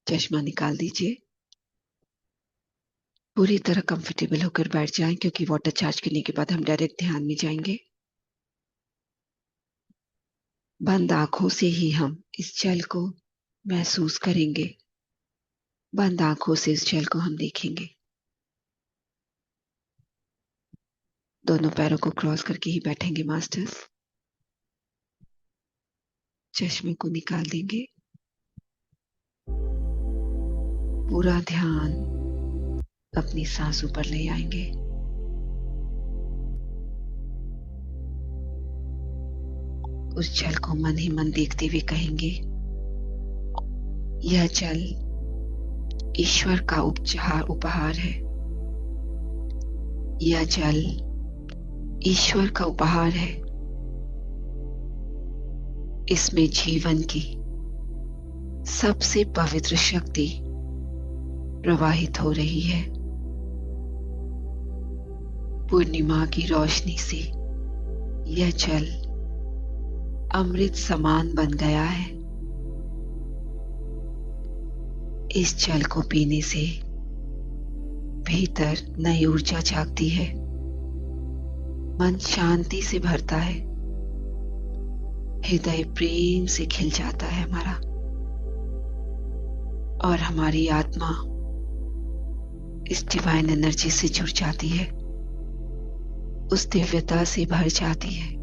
चश्मा निकाल दीजिए। पूरी तरह कंफर्टेबल होकर बैठ जाएं, क्योंकि वाटर चार्ज करने के बाद हम डायरेक्ट ध्यान में जाएंगे। बंद आंखों से ही हम इस जल को महसूस करेंगे। बंद आंखों से इस जल को हम देखेंगे। दोनों पैरों को क्रॉस करके ही बैठेंगे मास्टर्स। चश्मे को निकाल देंगे। पूरा ध्यान अपनी सांसों पर ले आएंगे। उस जल को मन ही मन देखते हुए कहेंगे, यह जल ईश्वर का उपहार है। यह जल ईश्वर का उपहार है। इसमें जीवन की सबसे पवित्र शक्ति प्रवाहित हो रही है। पूर्णिमा की रोशनी से यह जल अमृत समान बन गया है। इस जल को पीने से भीतर नई ऊर्जा जागती है। मन शांति से भरता है। हृदय प्रेम से खिल जाता है हमारा, और हमारी आत्मा इस डिवाइन एनर्जी से जुड़ जाती है, उस दिव्यता से भर जाती है।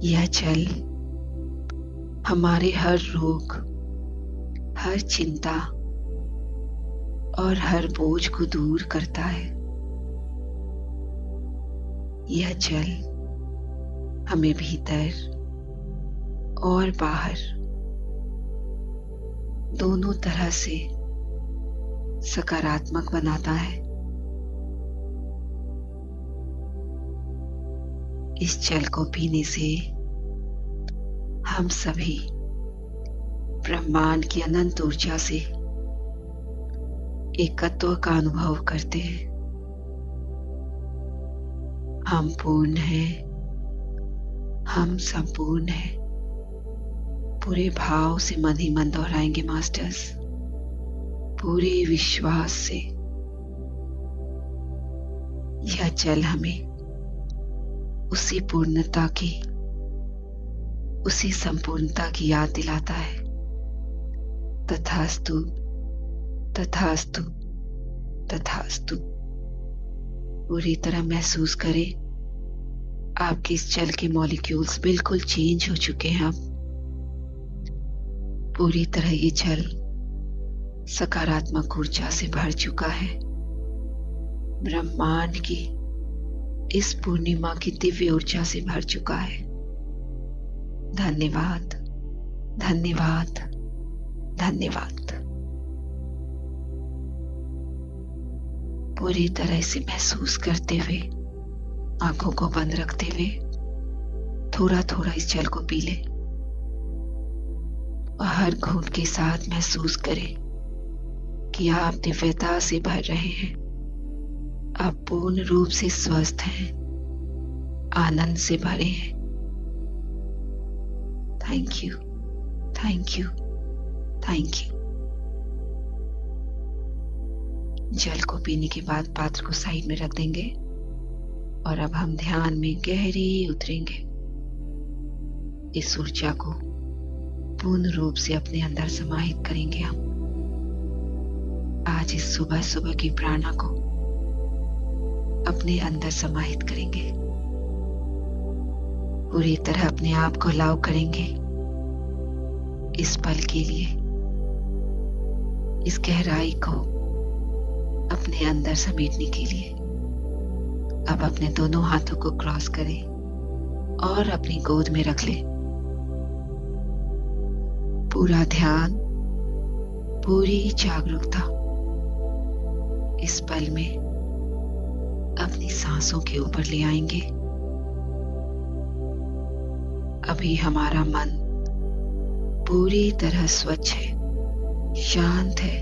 यह जल हमारे हर रोग, हर चिंता और हर बोझ को दूर करता है। यह जल हमें भीतर और बाहर दोनों तरह से सकारात्मक बनाता है। इस जल को पीने से हम सभी ब्रह्मांड की अनंत ऊर्जा से एकत्व का अनुभव करते हैं। हम पूर्ण हैं, हम संपूर्ण हैं। पूरे भाव से मन ही मन दोहराएंगे मास्टर्स, पूरे विश्वास से। यह जल हमें उसी पूर्णता की, उसी संपूर्णता की याद दिलाता है। तथास्तु, तथास्तु, तथास्तु। पूरी तरह महसूस करें, आपके इस जल के मॉलिक्यूल्स बिल्कुल चेंज हो चुके हैं। अब पूरी तरह ये जल सकारात्मक ऊर्जा से भर चुका है। ब्रह्मांड की इस पूर्णिमा की दिव्य ऊर्जा से भर चुका है। धन्यवाद, धन्यवाद, धन्यवाद। पूरी तरह से महसूस करते हुए, आंखों को बंद रखते हुए थोड़ा थोड़ा इस जल को पी ले, और हर घूंट के साथ महसूस करें कि आप दिव्यता से भर रहे हैं। आप पूर्ण रूप से स्वस्थ हैं, आनंद से भरे हैं। Thank you, thank you, thank you. जल को पीने के बाद पात्र को साइड में रख देंगे, और अब हम ध्यान में गहरे उतरेंगे। इस ऊर्जा को पूर्ण रूप से अपने अंदर समाहित करेंगे हम। आज इस सुबह सुबह की प्राणा को अपने अंदर समाहित करेंगे। पूरी तरह अपने आप को अलाउ करेंगे इस पल के लिए, इस गहराई को अपने अंदर समेटने के लिए। अब अपने दोनों हाथों को क्रॉस करें और अपनी गोद में रख लें। पूरा ध्यान, पूरी जागरूकता इस पल में अपनी सांसों के ऊपर ले आएंगे। अभी हमारा मन पूरी तरह स्वच्छ है, शांत है,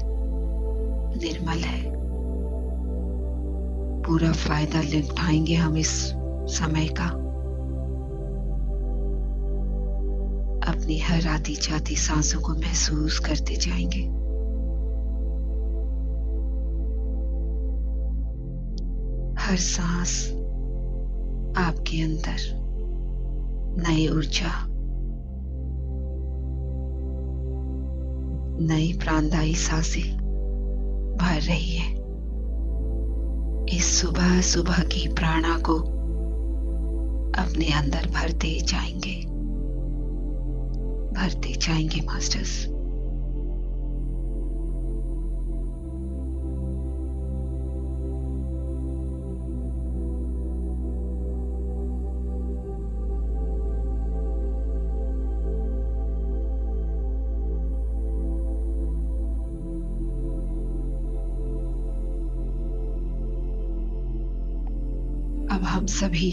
निर्मल है। पूरा फायदा ले उठाएंगे हम इस समय का। अब अपनी हर आती जाती सांसों को महसूस करते जाएंगे। हर सांस आपके अंदर नई ऊर्जा, नई प्राणदायी सांसें भर रही है। इस सुबह सुबह की प्राणा को अपने अंदर भरते जाएंगे मास्टर्स। अब हम सभी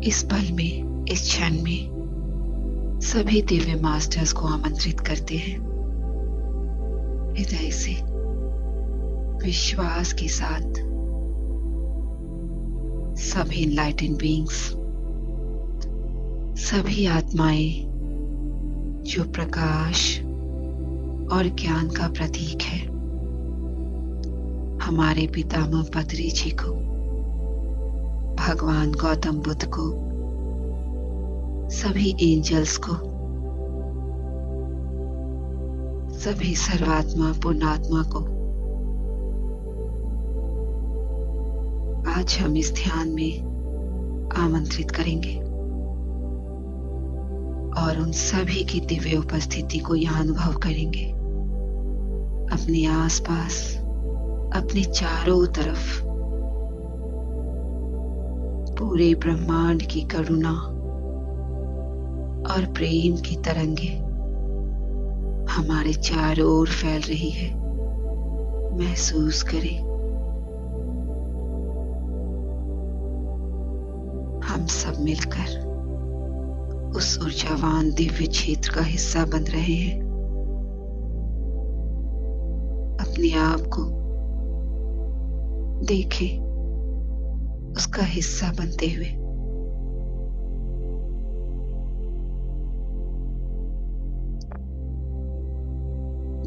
इस पल में, इस क्षण में सभी दिव्य मास्टर्स को आमंत्रित करते हैं, हृदय से विश्वास के साथ। सभी एनलाइटेंड बीइंग्स, सभी आत्माएं जो प्रकाश और ज्ञान का प्रतीक है, हमारे पितामह पतंजलि जी को, भगवान गौतम बुद्ध को, सभी एंजल्स को, सभी सर्वात्मा पुण्यात्मा को आज हम इस ध्यान में आमंत्रित करेंगे और उन सभी की दिव्य उपस्थिति को यहां अनुभव करेंगे। अपने आसपास, अपने चारों तरफ पूरे ब्रह्मांड की करुणा और प्रेम की तरंगे हमारे चारों ओर फैल रही है। महसूस करें, हम सब मिलकर उस ऊर्जावान दिव्य क्षेत्र का हिस्सा बन रहे हैं। अपने आप को देखें उसका हिस्सा बनते हुए।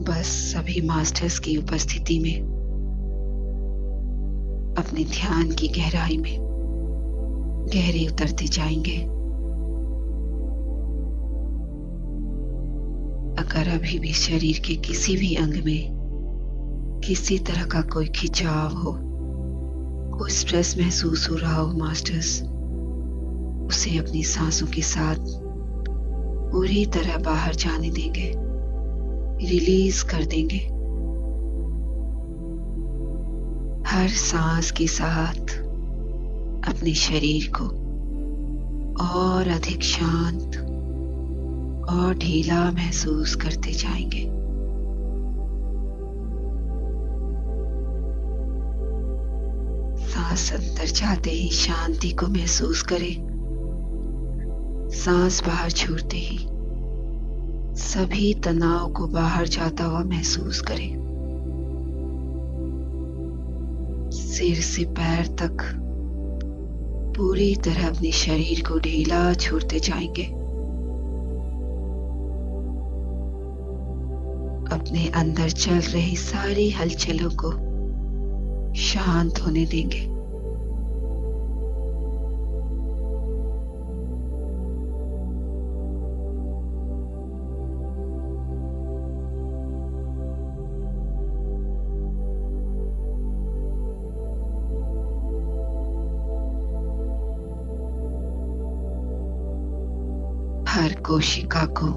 बस सभी मास्टर्स की उपस्थिति में अपने ध्यान की गहराई में गहरे उतरते जाएंगे। अगर अभी भी शरीर के किसी भी अंग में किसी तरह का कोई खिंचाव हो, कोई स्ट्रेस महसूस हो रहा हो मास्टर्स, उसे अपनी सांसों के साथ पूरी तरह बाहर जाने देंगे, रिलीज कर देंगे। हर सांस के साथ अपने शरीर को और अधिक शांत और ढीला महसूस करते जाएंगे। सांस अंदर जाते ही शांति को महसूस करें। सांस बाहर छोड़ते ही सभी तनाव को बाहर जाता हुआ महसूस करें। सिर से पैर तक पूरी तरह अपने शरीर को ढीला छोड़ते जाएंगे। अपने अंदर चल रही सारी हलचलों को शांत होने देंगे। हर कोशिका को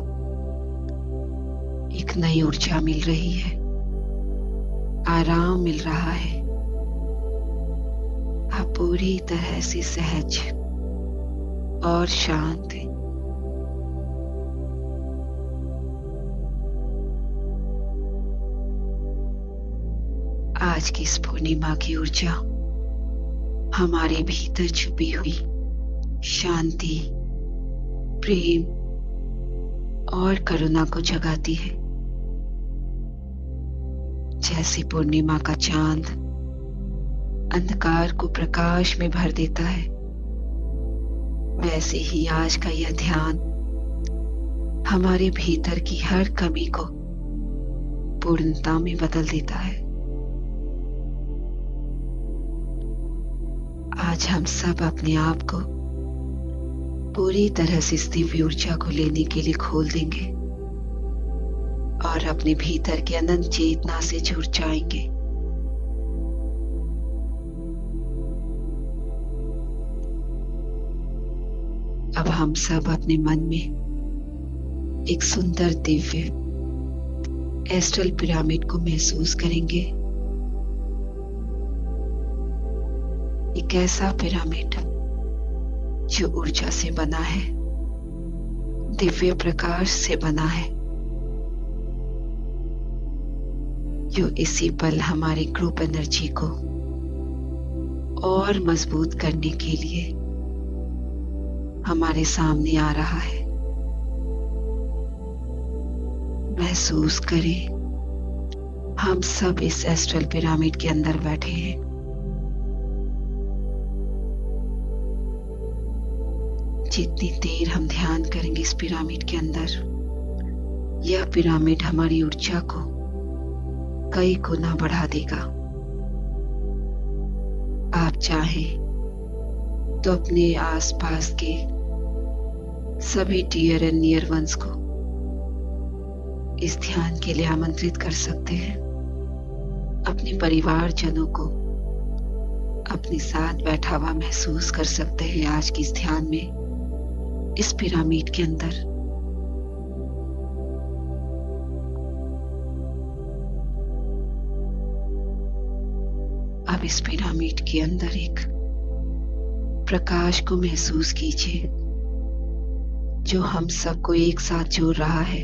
एक नई ऊर्जा मिल रही है, आराम मिल रहा है। आप पूरी तरह से सहज और शांत हैं। आज की इस पूर्णिमा की ऊर्जा हमारे भीतर छुपी हुई शांति, प्रेम और करुणा को जगाती है। जैसे पूर्णिमा का चांद अंधकार को प्रकाश में भर देता है, वैसे ही आज का यह ध्यान हमारे भीतर की हर कमी को पूर्णता में बदल देता है। आज हम सब अपने आप को पूरी तरह से इस दिव्य ऊर्जा को लेने के लिए खोल देंगे और अपने भीतर के अनंत चेतना से जुड़ जाएंगे। अब हम सब अपने मन में एक सुंदर दिव्य एस्ट्रल पिरामिड को महसूस करेंगे। एक ऐसा पिरामिड जो ऊर्जा से बना है, दिव्य प्रकाश से बना है, जो इसी पल हमारी ग्रुप एनर्जी को और मजबूत करने के लिए हमारे सामने आ रहा है। महसूस करें, हम सब इस एस्ट्रल पिरामिड के अंदर बैठे हैं। जितनी देर हम ध्यान करेंगे इस पिरामिड के अंदर, यह पिरामिड हमारी ऊर्जा को कई गुना बढ़ा देगा। आप चाहें तो अपने आसपास के सभी डियर एंड नियर वंस को इस ध्यान के लिए आमंत्रित कर सकते हैं। अपने परिवारजनों को अपने साथ बैठा हुआ महसूस कर सकते हैं आज के इस ध्यान में, इस पिरामिड के अंदर। अब इस पिरामिड के अंदर एक प्रकाश को महसूस कीजिए जो हम सबको एक साथ जोड़ रहा है,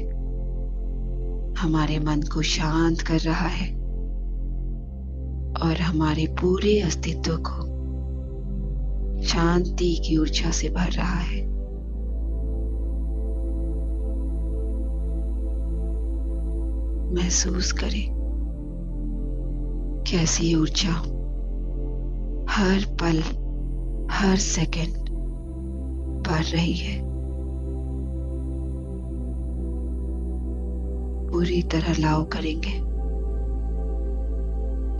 हमारे मन को शांत कर रहा है और हमारे पूरे अस्तित्व को शांति की ऊर्जा से भर रहा है। महसूस करें कैसी ऊर्जा हर पल हर सेकंड बढ़ रही है। पूरी तरह अलाउ करेंगे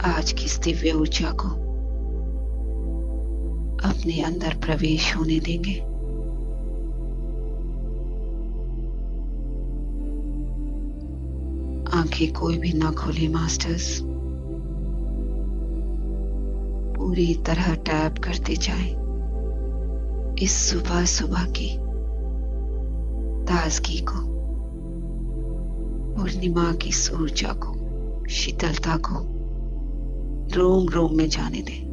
आज की इस दिव्य ऊर्जा को अपने अंदर प्रवेश होने देंगे। आंखें कोई भी ना खोले मास्टर्स, पूरी तरह टैप करते जाएं इस सुबह सुबह की ताजगी को, पूर्णिमा की इस ऊर्जा को, शीतलता को रोम रोम में जाने दें।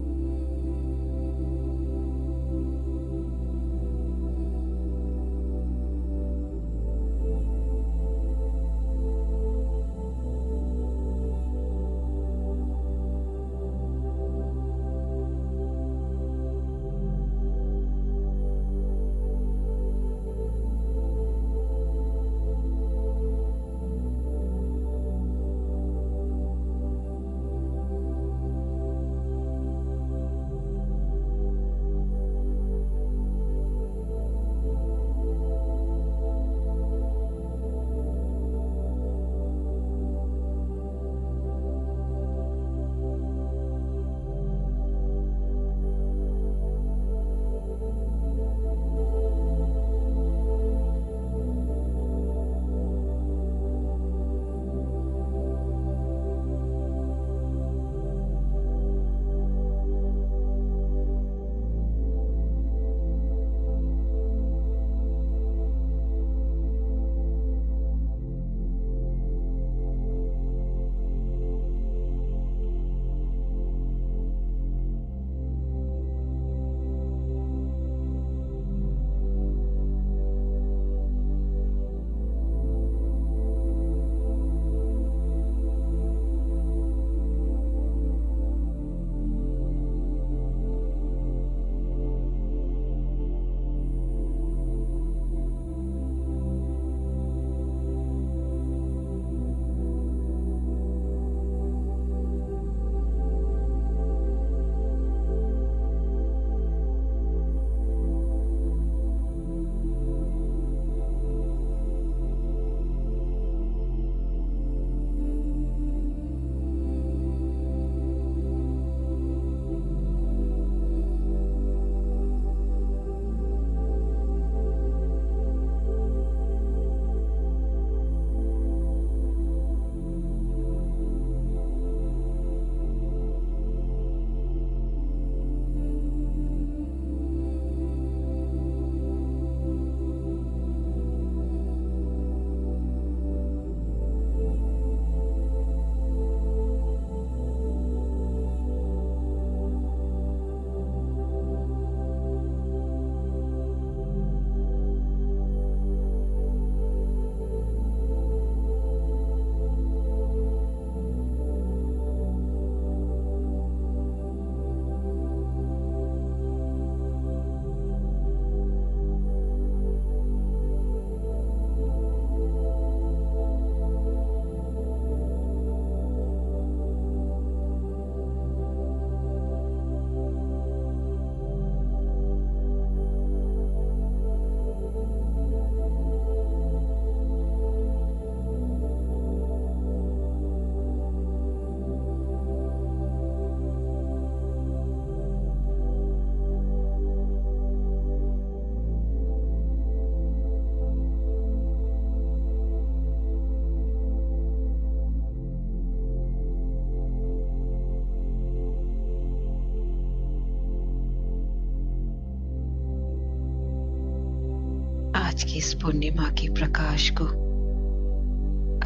आज की इस पूर्णिमा के प्रकाश को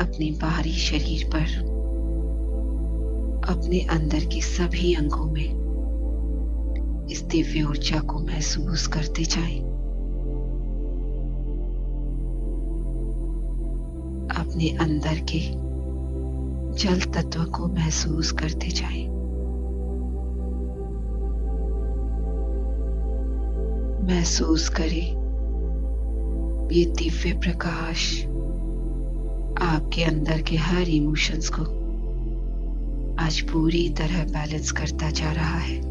अपने बाहरी शरीर पर, अपने अंदर के सभी अंगों में इस दिव्य ऊर्जा को महसूस करते जाएं। अपने अंदर के जल तत्व को महसूस करते जाएं। महसूस करें ये दिव्य प्रकाश आपके अंदर के हर इमोशंस को आज पूरी तरह बैलेंस करता जा रहा है।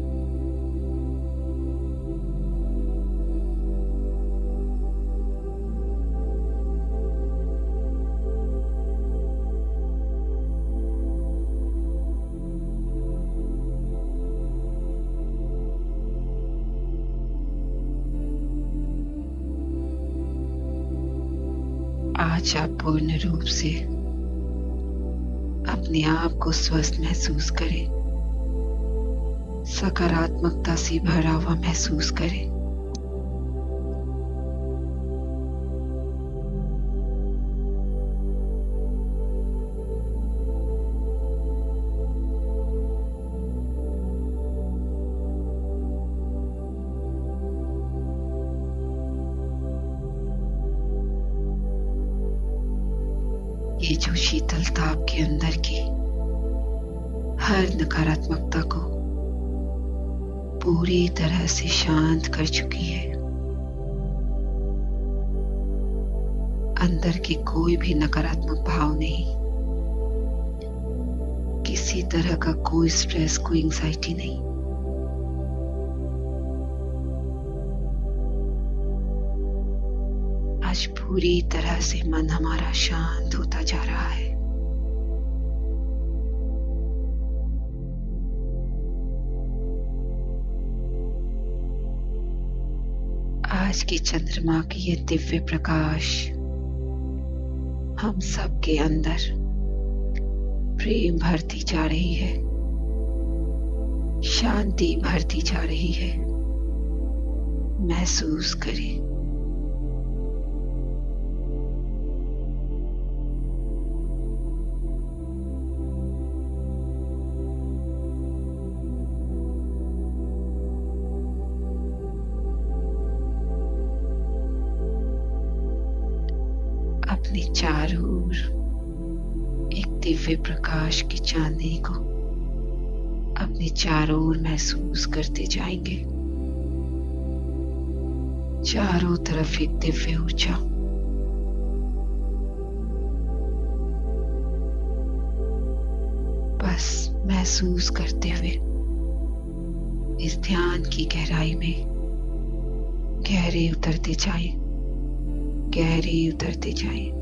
आज आप पूर्ण रूप से अपने आप को स्वस्थ महसूस करें, सकारात्मकता से भरा हुआ महसूस करें। ये जो शीतलता आपके अंदर की हर नकारात्मकता को पूरी तरह से शांत कर चुकी है। अंदर के कोई भी नकारात्मक भाव नहीं, किसी तरह का कोई स्ट्रेस, कोई एंजाइटी नहीं। आज पूरी तरह से मन हमारा शांत होता जा रहा है। आज की चंद्रमा की ये दिव्य प्रकाश हम सबके अंदर प्रेम भरती जा रही है, शांति भरती जा रही है। महसूस करें। अपने चारों ओर एक दिव्य प्रकाश की चांदनी को अपने चारों ओर महसूस करते जाएंगे। चारों तरफ एक दिव्य ऊर्जा। बस महसूस करते हुए इस ध्यान की गहराई में गहरे उतरते जाएं, गहरे उतरते जाएं।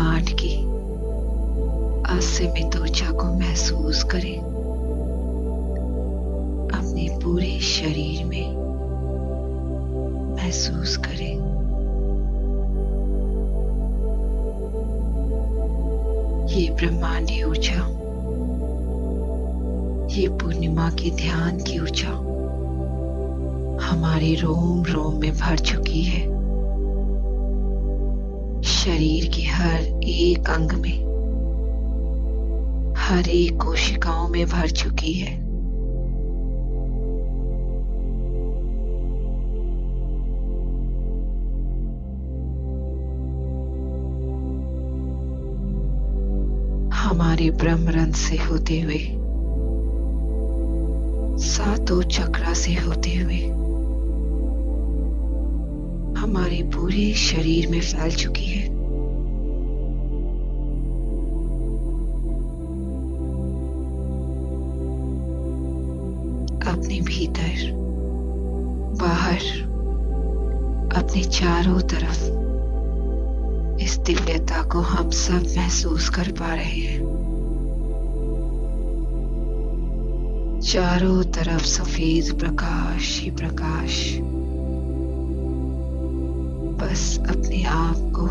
ब्रह्मांड की असीमित ऊर्जा को महसूस करें अपने पूरे शरीर में। महसूस करें ये ब्रह्मांडीय ऊर्जा, ये पूर्णिमा की ध्यान की ऊर्जा हमारे रोम रोम में भर चुकी है। शरीर के हर एक अंग में, हर एक कोशिकाओं में भर चुकी है। हमारे ब्रह्मरंध्र से होते हुए, सातों चक्रा से होते हुए हमारे पूरे शरीर में फैल चुकी है। अपने भीतर, बाहर, अपने चारों तरफ इस दिव्यता को हम सब महसूस कर पा रहे हैं। चारों तरफ सफेद प्रकाश ही प्रकाश। बस अपने आप को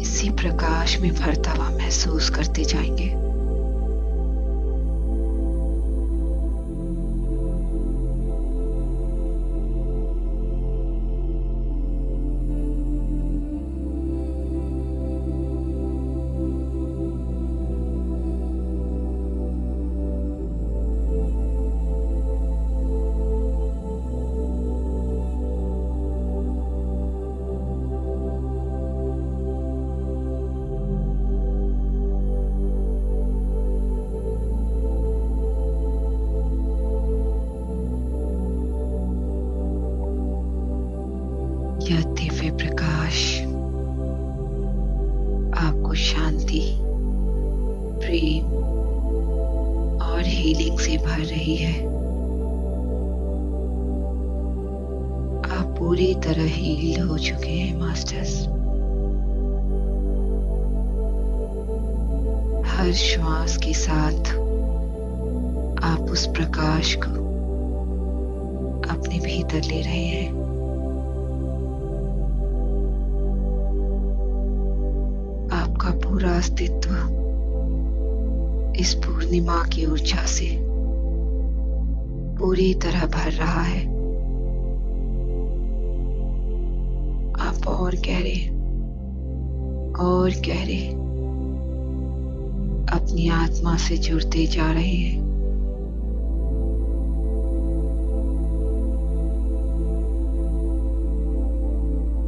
इसी प्रकाश में भरता हुआ महसूस करते जाएंगे। यह दिव्य प्रकाश आपको शांति, प्रेम और हीलिंग से भर रही है। आप पूरी तरह हील हो चुके हैं मास्टर्स। हर श्वास के साथ आप उस प्रकाश को अपने भीतर ले रहे हैं। आपका पूरा अस्तित्व इस पूर्णिमा की ऊर्जा से पूरी तरह भर रहा है। आप और गहरे और गहरे अपनी आत्मा से जुड़ते जा रहे हैं।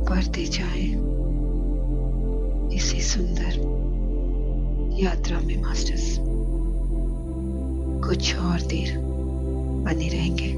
बढ़ते जाएं इसी सुंदर यात्रा में मास्टर्स। कुछ और देर बने रहेंगे।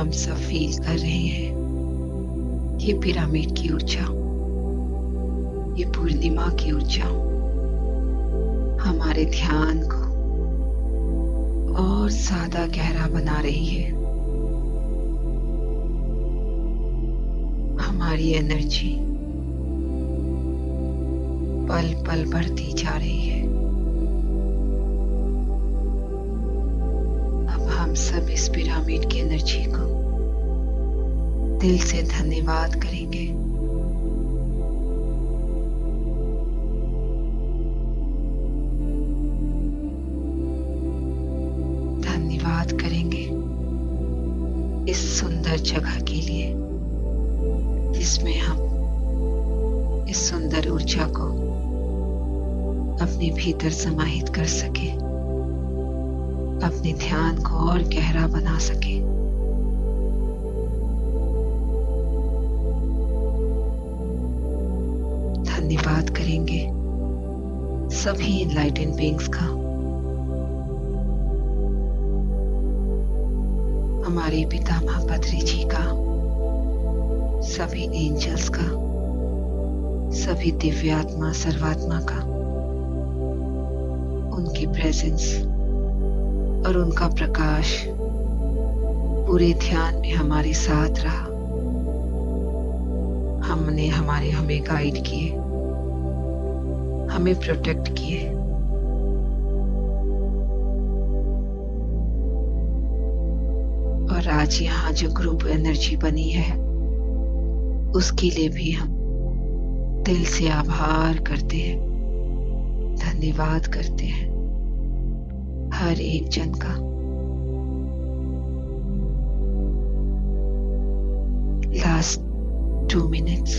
हम सब फील कर रहे हैं ये पिरामिड की ऊर्जा, ये पूर्णिमा की ऊर्जा हमारे ध्यान को और ज्यादा गहरा बना रही है। हमारी एनर्जी पल पल बढ़ती जा रही है। अब हम सब इस पिरामिड की एनर्जी को दिल से धन्यवाद करेंगे। धन्यवाद करेंगे इस सुंदर जगह के लिए जिसमें हम इस सुंदर ऊर्जा को अपने भीतर समाहित कर सके, अपने ध्यान को और गहरा बना सके। धन्यवाद करेंगे सभी एनलाइटेंड बीइंग्स का, हमारे पितामह पत्री जी का, सभी एंजल्स का, सभी दिव्यात्मा सर्वात्मा का। उनकी प्रेजेंस और उनका प्रकाश पूरे ध्यान में हमारे साथ रहा। हमें गाइड किए, हमें प्रोटेक्ट किए। और आज यहाँ जो ग्रुप एनर्जी बनी है उसके लिए भी हम दिल से आभार करते हैं, धन्यवाद करते हैं हर एक जन का। Last 2 minutes।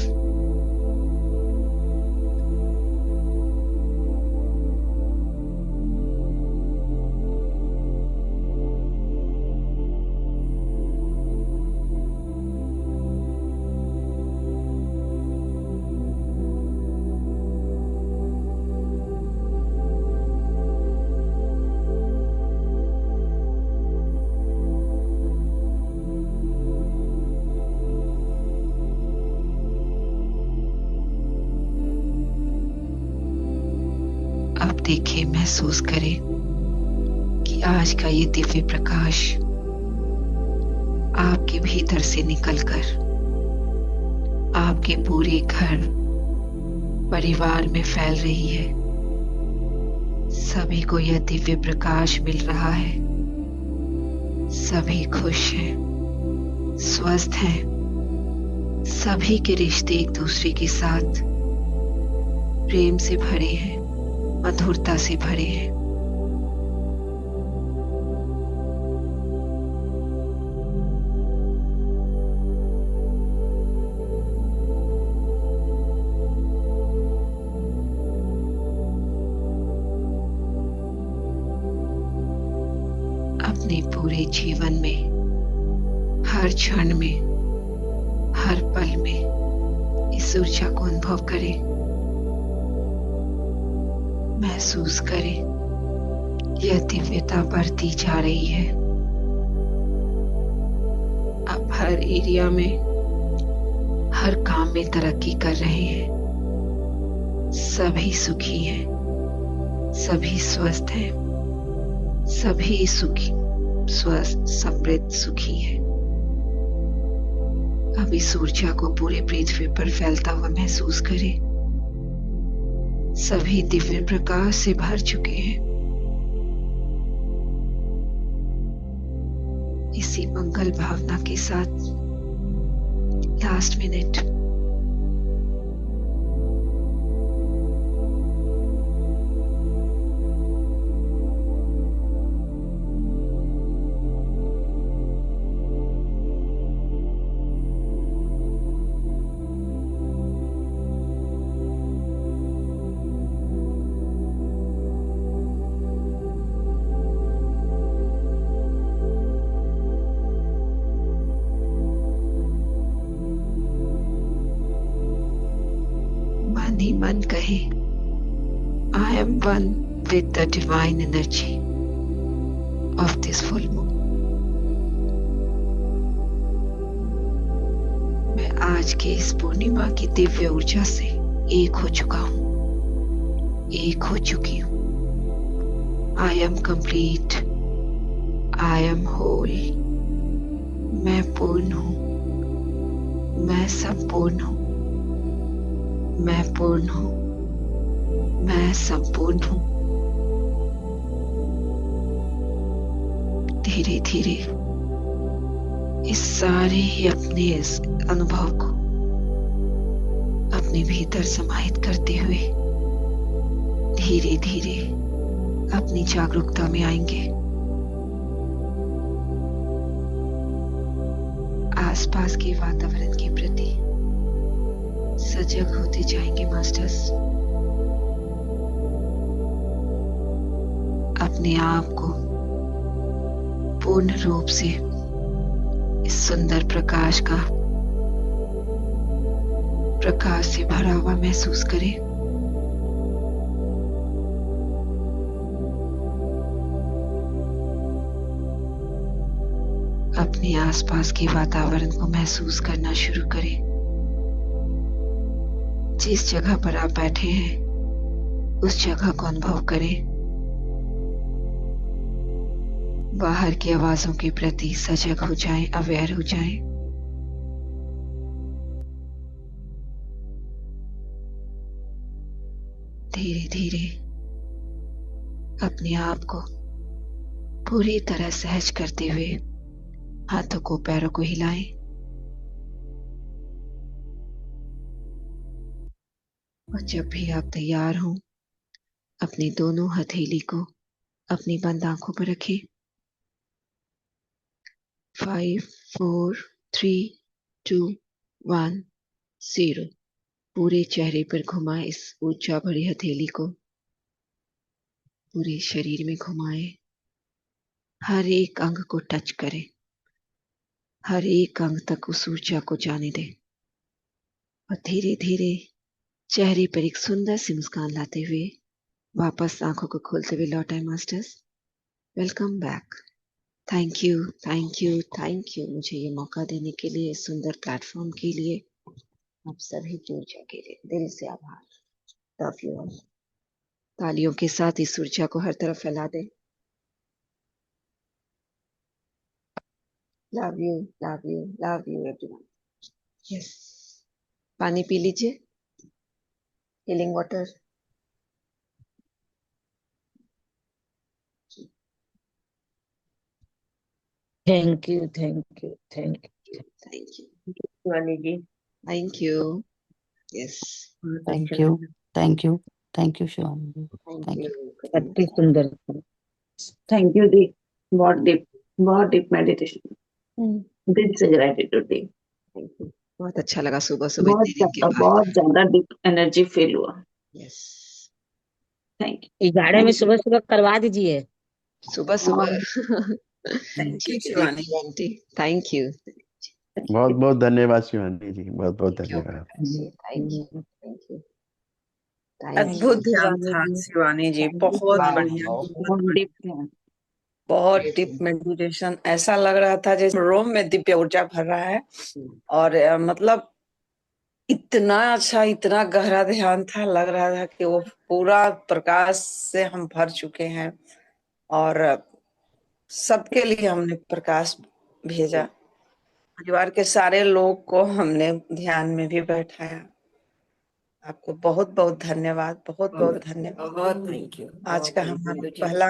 अब देखिए, महसूस करें कि आज का ये दिव्य प्रकाश आपके भीतर से निकलकर आपके पूरे घर परिवार में फैल रही है। सभी को यह दिव्य प्रकाश मिल रहा है। सभी खुश हैं, स्वस्थ हैं। सभी के रिश्ते एक दूसरे के साथ प्रेम से भरे हैं, मधुरता से भरे हैं। अपने पूरे जीवन में, हर क्षण में, हर पल में इस ऊर्जा को अनुभव करें, महसूस करें। यह दिव्यता बढ़ती जा रही है। अब हर एरिया में, हर काम में तरक्की कर रहे हैं। सभी सुखी हैं, सभी स्वस्थ हैं, सभी सुखी, स्वस्थ, समृद्ध, सुखी हैं। अब इस ऊर्जा को पूरे पृथ्वी पर फैलता हुआ महसूस करें। सभी दिव्य प्रकाश से भर चुके हैं। इसी मंगल भावना के साथ लास्ट मिनट ही मन कहे, I am one with the divine energy of this full moon। आज के इस पूर्णिमा की दिव्य ऊर्जा से एक हो चुका हूं, एक हो चुकी हूं। I am complete, I am whole. मैं पूर्ण हूं, मैं संपूर्ण हूं, मैं पूर्ण हूं, मैं संपूर्ण हूं। धीरे धीरे इस सारे अपने इस अनुभव को अपने भीतर समाहित करते हुए धीरे धीरे अपनी जागरूकता में आएंगे। आसपास के वातावरण के प्रति सजग होते जाएंगे मास्टर्स। अपने आप को पूर्ण रूप से इस सुंदर प्रकाश से भरा हुआ महसूस करें। अपने आसपास के वातावरण को महसूस करना शुरू करें। जिस जगह पर आप बैठे हैं उस जगह को अनुभव करें। बाहर की आवाजों के प्रति सजग हो जाएं, अवेयर हो जाएं। धीरे धीरे अपने आप को पूरी तरह सहज करते हुए हाथों को पैरों को हिलाएं। और जब भी आप तैयार हों अपनी दोनों हथेली को अपनी बंद आंखों पर रखें। 5 4 3 2 1 0। पूरे चेहरे पर घुमाएं इस ऊर्जा भरी हथेली को। पूरे शरीर में घुमाएं। हर एक अंग को टच करें। हर एक अंग तक उस ऊर्जा को जाने दें। और धीरे धीरे चेहरे पर एक सुंदर सी मुस्कान लाते हुए वापस आंखों को खोलते हुए लौटाएं masters. Welcome back. Thank you, thank you, thank you मुझे ये मौका देने के लिए, इस सुंदर प्लेटफॉर्म के लिए, आप सभी की ऊर्जा के लिए दिल से आभार। Love you all. तालियों के साथ इस ऊर्जा को हर तरफ फैला दें। Love you, love you, love you everyone. Yes, पानी पी लीजिए, healing water. Thank you, thank you, thank you, thank you, Shivani ji. Thank you. Yes, thank you, thank you, thank you Shivani ji, thank thank you. You. अति सुंदर। Thank you दी। बहुत deep meditation. दिल से gratitude the. Thank you. बहुत अच्छा लगा सुबह सुबह इतने दिन के बाद। बहुत ज्यादा डीप एनर्जी फील हुआ। Yes, thank you. 11 में सुबह सुबह करवा दीजिए। सुबह सुबह। थैंक यू ठीक है Shivani. Deepti aunty, thank you. बहुत बहुत धन्यवाद शिवानी जी, बहुत बहुत धन्यवाद। Thank you, thank you. अद्भुत ध्यान था शिवानी जी, बहुत बढ़िया, बहुत डीप, बहुत डीप मेडिटेशन। ऐसा लग रहा था जैसे रोम में दिव्य ऊर्जा भर रहा है। और मतलब इतना अच्छा, इतना गहरा ध्यान था, लग रहा था कि वो पूरा प्रकाश से हम भर चुके हैं और सबके लिए हमने प्रकाश भेजा। परिवार के सारे लोग को हमने ध्यान में भी बैठाया। आपको बहुत बहुत धन्यवाद, बहुत बहुत धन्यवाद, बहुत थैंक यू। आज का हमारा पहला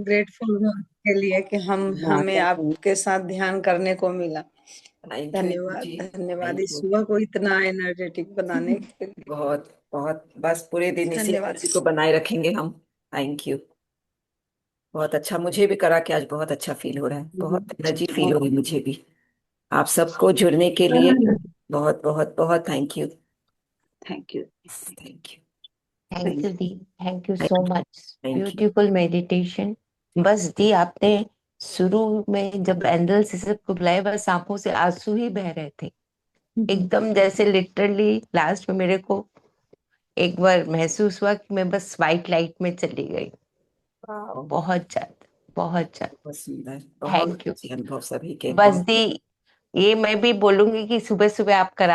ग्रेटफुल के लिए कि हमें आपके साथ ध्यान करने को मिला। धन्यवाद, धन्यवाद इस सुबह को इतना एनर्जेटिक बनाने के लिए। बहुत बहुत, बस पूरे दिन इसी धन्यवाद। एनर्जी को बनाए रखेंगे हम। Thank you. बहुत अच्छा, मुझे भी करा के आज बहुत अच्छा फील हो रहा है, बहुत एनर्जी फील हो रही मुझे भी। आप सबको जुड़ने के लिए बहुत बहुत बहुत thank you. Thank you, thank you, thank you the, thank you so much. Thank you. Beautiful meditation. बस दी, आपने शुरू में जब एंजल से सबको बुलाया बस आंखों से आंसू ही बह रहे थे एकदम, जैसे लिटरली लास्ट में मेरे को एक बार महसूस हुआ कि मैं बस वाइट लाइट में चली गई। बहुत ज्यादा, बहुत ज्यादा। बहुत सुंदर, Thank you. अच्छे अनुभव सभी के। बस दी, ये मैं भी बोलूंगी कि सुबह सुबह आप करा